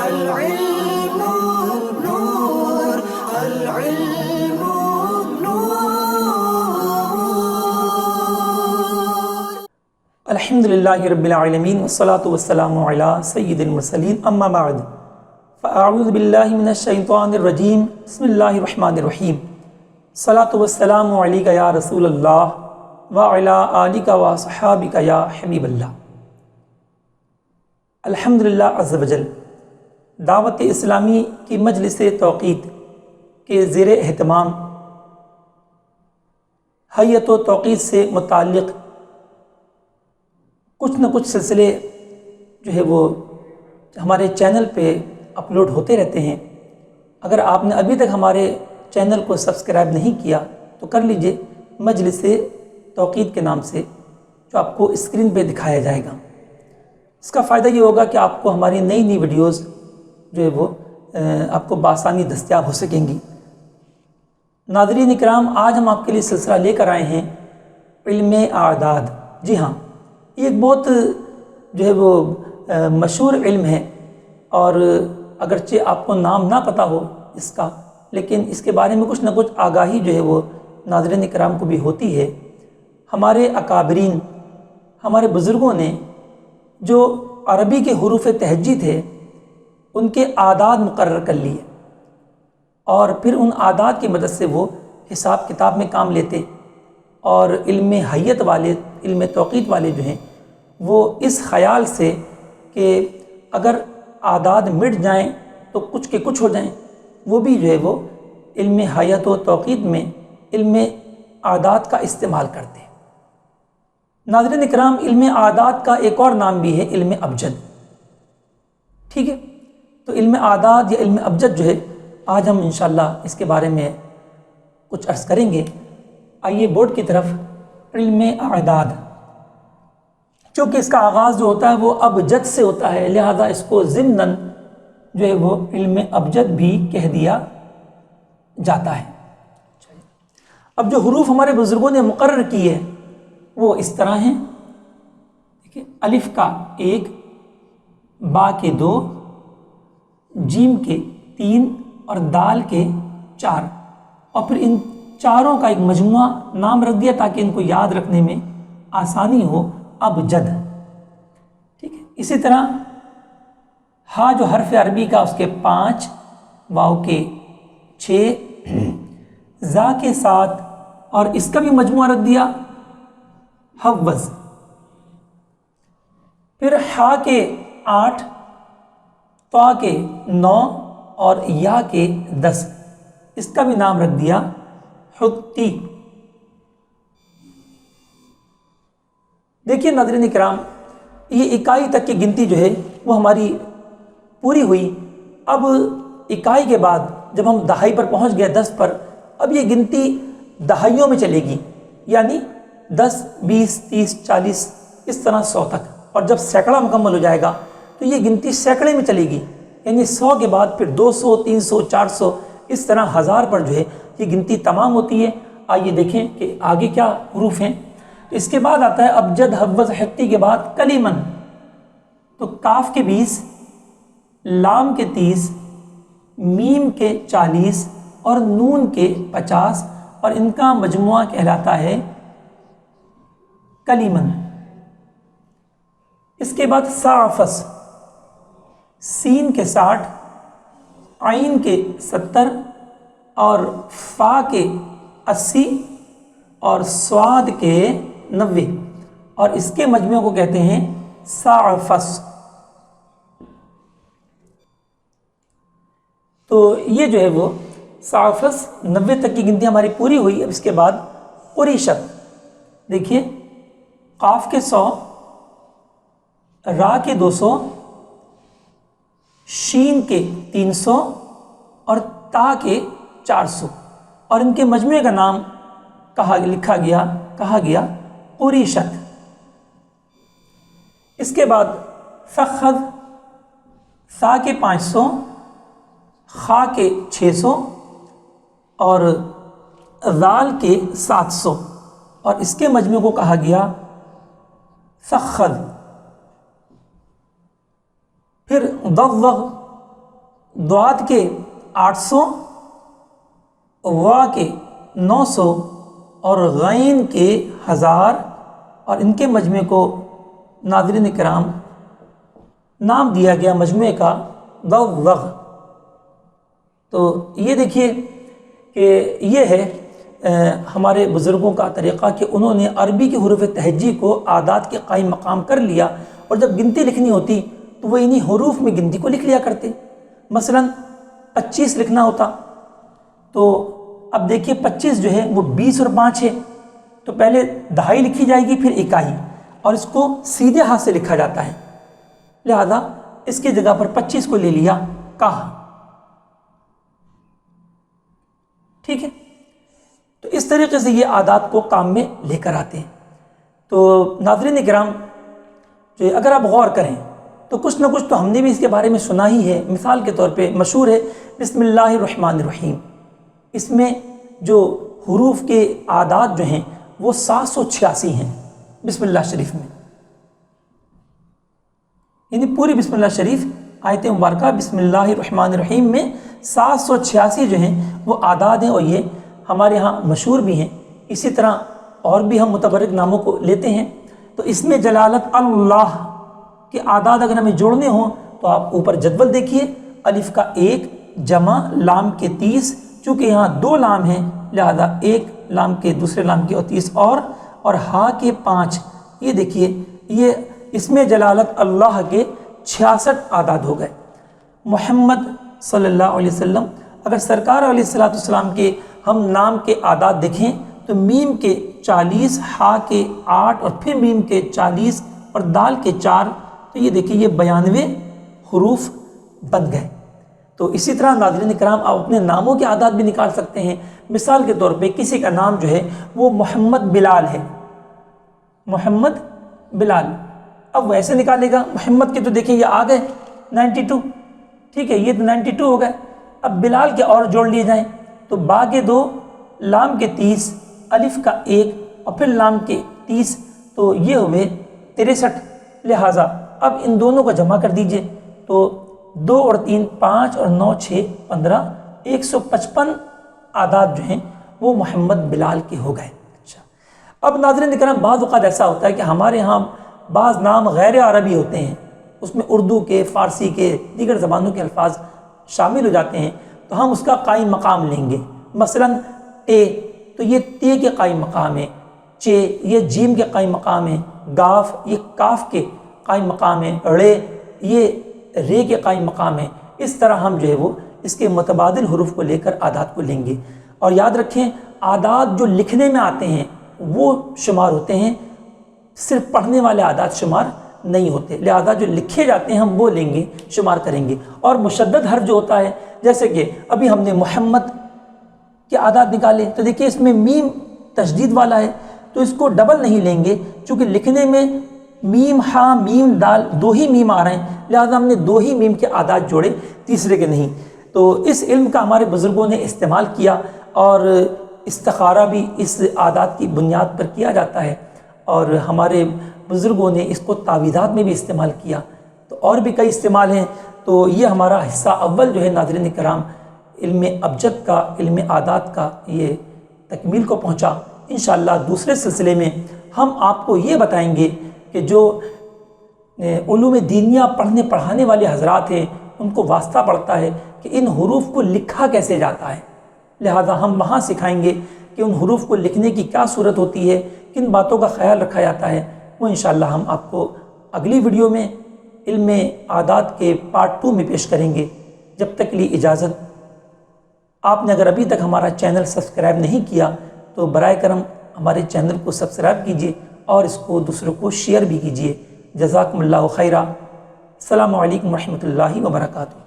العلم نور العلم نور. الحمد للہ رب العالمین والصلاة والسلام علی سید المرسلین اما بعد فاعوذ باللہ من الشیطان الرجیم بسم اللہ الرحمن الرحیم. صلاۃ والسلام علیک یا رسول اللہ وعلی آلک وصحابک یا حبیب اللہ. الحمدللہ عز وجل دعوت اسلامی کی مجلس توقیت کے زیر اہتمام حیت و توقیت سے متعلق کچھ نہ کچھ سلسلے جو ہے وہ ہمارے چینل پہ اپلوڈ ہوتے رہتے ہیں. اگر آپ نے ابھی تک ہمارے چینل کو سبسکرائب نہیں کیا تو کر لیجئے مجلس توقیت کے نام سے، جو آپ کو اسکرین پہ دکھایا جائے گا. اس کا فائدہ یہ ہوگا کہ آپ کو ہماری نئی ویڈیوز جو ہے وہ آپ کو بآسانی دستیاب ہو سکیں گی. ناظرین اکرام، آج ہم آپ کے لیے سلسلہ لے کر آئے ہیں علم اعداد. جی ہاں، یہ ایک بہت جو ہے وہ مشہور علم ہے، اور اگرچہ آپ کو نام نہ پتہ ہو اس کا، لیکن اس کے بارے میں کچھ نہ کچھ آگاہی جو ہے وہ ناظرین اکرام کو بھی ہوتی ہے. ہمارے اکابرین، ہمارے بزرگوں نے جو عربی کے حروف تہجی تھے ان کے اعداد مقرر کر لیے، اور پھر ان اعداد کی مدد سے وہ حساب کتاب میں کام لیتے، اور علم حیت والے، علم توقیت والے جو ہیں وہ اس خیال سے کہ اگر اعداد مٹ جائیں تو کچھ کے کچھ ہو جائیں، وہ بھی جو ہے وہ علم حیت و توقیت میں علم اعداد کا استعمال کرتے ہیں. ناظرین اکرام، علم اعداد کا ایک اور نام بھی ہے علم ابجد. ٹھیک ہے، تو علم اعداد یا علم ابجد جو ہے آج ہم انشاءاللہ اس کے بارے میں کچھ عرض کریں گے. آئیے بورڈ کی طرف. علم اعداد، چونکہ اس کا آغاز جو ہوتا ہے وہ ابجد سے ہوتا ہے، لہذا اس کو ضمناً جو ہے وہ علم ابجد بھی کہہ دیا جاتا ہے. اب جو حروف ہمارے بزرگوں نے مقرر کی ہے وہ اس طرح ہیں. دیکھیں، الف کا 1، با کے 2، جیم کے 3 اور دال کے 4، اور پھر ان چاروں کا ایک مجموعہ نام رکھ دیا تاکہ ان کو یاد رکھنے میں آسانی ہو، ابجد. ٹھیک ہے، اسی طرح ہا جو حرف عربی کا اس کے 5، واو کے 6، زا کے 7 اور اس کا بھی مجموعہ رکھ دیا حوز. پھر ہا کے 8، طا کے 9 اور یا کے 10، اس کا بھی نام رکھ دیا حتی. دیکھیے ناظرین اکرام، یہ اکائی تک کی گنتی جو ہے وہ ہماری پوری ہوئی. اب اکائی کے بعد جب ہم دہائی پر پہنچ گئے 10 پر، اب یہ گنتی دہائیوں میں چلے گی، یعنی 10، 20، 30، 40 اس طرح 100 تک. اور جب سینکڑا مکمل ہو جائے گا تو یہ گنتی سینکڑے میں چلے گی، یعنی 100 کے بعد پھر 200، 300، 400 اس طرح 1000 پر جو ہے یہ گنتی تمام ہوتی ہے. آئیے دیکھیں کہ آگے کیا حروف ہیں. اس کے بعد آتا ہے ابجد، حوز، حتی کے بعد کلیمن. تو کاف کے 20، لام کے 30، میم کے 40 اور نون کے 50، اور ان کا مجموعہ کہلاتا ہے کلیمن. اس کے بعد صافس، سین کے 60، عین کے 70 اور فا کے 80 اور صاد کے 90، اور اس کے مجموعے کو کہتے ہیں صافس. تو یہ جو ہے وہ صافس 90 تک کی گنتی ہماری پوری ہوئی. اب اس کے بعد قریشت. دیکھیے، قاف کے 100، را کے 200، شین کے 300 اور تا کے 400، اور ان کے مجموعے کا نام کہا گیا قریشت. اس کے بعد فخذ، سا کے 500، خا کے 600 اور ذال کے 700، اور اس کے مجموعے کو کہا گیا فخذ. پھر ضغ، द्वाद के 800, वा के 900 और गैन के 1000 और इनके मजमे को नाज़रीन किराम नाम दिया गया मजमे का दव्वग। तो ये देखिए कि ये है हमारे बुज़ुर्गों का तरीक़ा कि उन्होंने अरबी के हुरूफ़ तहज्जी को आदात के कायम मकाम कर लिया, और जब गिनती लिखनी होती तो वो इन्हीं हुरूफ़ में गिनती को लिख लिया करते। मसलन 25 लिखना होता तो अब देखिए 25 जो है वो 20 और 5 है, तो पहले दहाई लिखी जाएगी फिर इकाई, और इसको सीधे हाथ से लिखा जाता है, लिहाजा इसकी जगह पर 25 को ले लिया काह। ठीक है, तो इस तरीके से ये आदात को काम में लेकर आते हैं। तो नाज़रीन किराम जो अगर आप गौर करें तो कुछ ना कुछ तो हमने भी इसके बारे में सुना ही है। मिसाल के तौर पे मशहूर है बिस्मिल्लाहिर्रहमानिर्रहीम, इसमें जो हुरूफ के आदात जो हैं वो 786 हैं बिस्मिल्लाह शरीफ में, यानी पूरी बिस्मिल्लाह शरीफ आयत मुबारका बिस्मिल्लाहिर्रहमानिर्रहीम में 786 जो हैं वो आदात हैं, और ये हमारे यहाँ मशहूर भी हैं। इसी तरह और भी हम मुतबर्रिक नामों को लेते हैं। तो इसमें जलालत अल्लाह के आदात अगर हमें जोड़ने हों तो आप ऊपर जदवल देखिए, अलिफ का 1 जमा लाम के 30, चूँकि यहाँ 2 लाम हैं लिहाजा 1 लाम के दूसरे लाम के और 30 और हा के 5। ये देखिए ये इसमें जलालत अल्लाह के 66 आदात हो गए। मोहम्मद सल्लल्लाहु अलैहि वसल्लम, अगर सरकार अलैहिस्सलाम के हम नाम के आदात देखें तो मीम के 40, हा के 8 और फिर मीम के 40 और दाल के 4, तो ये देखिए ये 92 हुरूफ बन गए। तो इसी तरह नाज़रीन किराम आप अपने नामों के आदात भी निकाल सकते हैं। मिसाल के तौर पे किसी का नाम जो है वो मोहम्मद बिलाल है, मोहम्मद बिलाल, अब वैसे निकालेगा मोहम्मद के तो देखिए ये आ गए 92, ठीक है, ये तो 92 हो गए। अब बिलाल के और जोड़ लिए जाएं तो बा के 2, लाम के 30, अलिफ का 1 और फिर लाम के 30, तो ये हुए 63। लिहाजा अब इन दोनों को जमा कर दीजिए तो 2 और 3 5 और 9 6 15, 155 आदात जो हैं वो मोहम्मद बिलाल के हो गए। अच्छा, अब नाज़रीन किराम बाद वक़्त ऐसा होता है कि हमारे यहाँ बाज़ नाम गैर अरबी होते हैं, उसमें उर्दू के, फ़ारसी के, दीगर ज़बानों के अल्फाज शामिल हो जाते हैं, तो हम उसका कायम मकाम लेंगे। मसलन टे, तो ये ते के कायम मकाम है, चे ये जीम के कायम मकाम है, गाफ ये काफ के कायम मकाम है, रे ये रे के कायम मकाम है। इस तरह हम जो है वो इसके मुतबादिल हुरूफ को लेकर आदात को लेंगे। और याद रखें आदात जो लिखने में आते हैं वो शुमार होते हैं, सिर्फ पढ़ने वाले आदात शुमार नहीं होते, लिहाजा जो लिखे जाते हैं हम वो लेंगे, शुमार करेंगे। और मुशद्दद हर्फ जो होता है, जैसे कि अभी हमने मोहम्मद के आदात निकाले तो देखिए इसमें मीम तशदीद वाला है तो इसको डबल नहीं लेंगे, चूँकि लिखने में मीम हा मीम दाल 2 ही मीम आ रहे हैं, लिहाजा हमने 2 ही मीम के आदात जोड़े, तीसरे के नहीं। तो इस इल्म का हमारे बुज़ुर्गों ने इस्तेमाल किया और इस्तिखारा भी इस आदात की बुनियाद पर किया जाता है, और हमारे बुज़ुर्गों ने इसको तावीज़ात में भी इस्तेमाल किया। तो और भी कई इस्तेमाल हैं। तो ये हमारा हिस्सा अव्वल जो है नाज़रीन किराम इल्म अबजद का, इल्म आदात का ये तकमील को पहुँचा। इंशाअल्लाह दूसरे सिलसिले में हम आपको ये बताएंगे कि जो उलूम दीनिया पढ़ने पढ़ाने वाले हजरात हैं उनको वास्ता पड़ता है कि इन हुरूफ को लिखा कैसे जाता है, लिहाजा हम वहाँ सिखाएंगे कि उन हुरूफ को लिखने की क्या सूरत होती है, किन बातों का ख्याल रखा जाता है। वो इंशाअल्लाह हम आपको अगली वीडियो में इल्म आदात के पार्ट 2 में पेश करेंगे। जब तक के लिए इजाज़त। आपने अगर अभी तक हमारा चैनल सब्सक्राइब नहीं किया तो बराए करम हमारे चैनल को सब्सक्राइब कीजिए और इसको दूसरों को शेयर भी कीजिए। जज़ाकुमुल्लाहु खैरा। अस्सलामु अलैकुम रहमतुल्लाहि व बरकातुहू।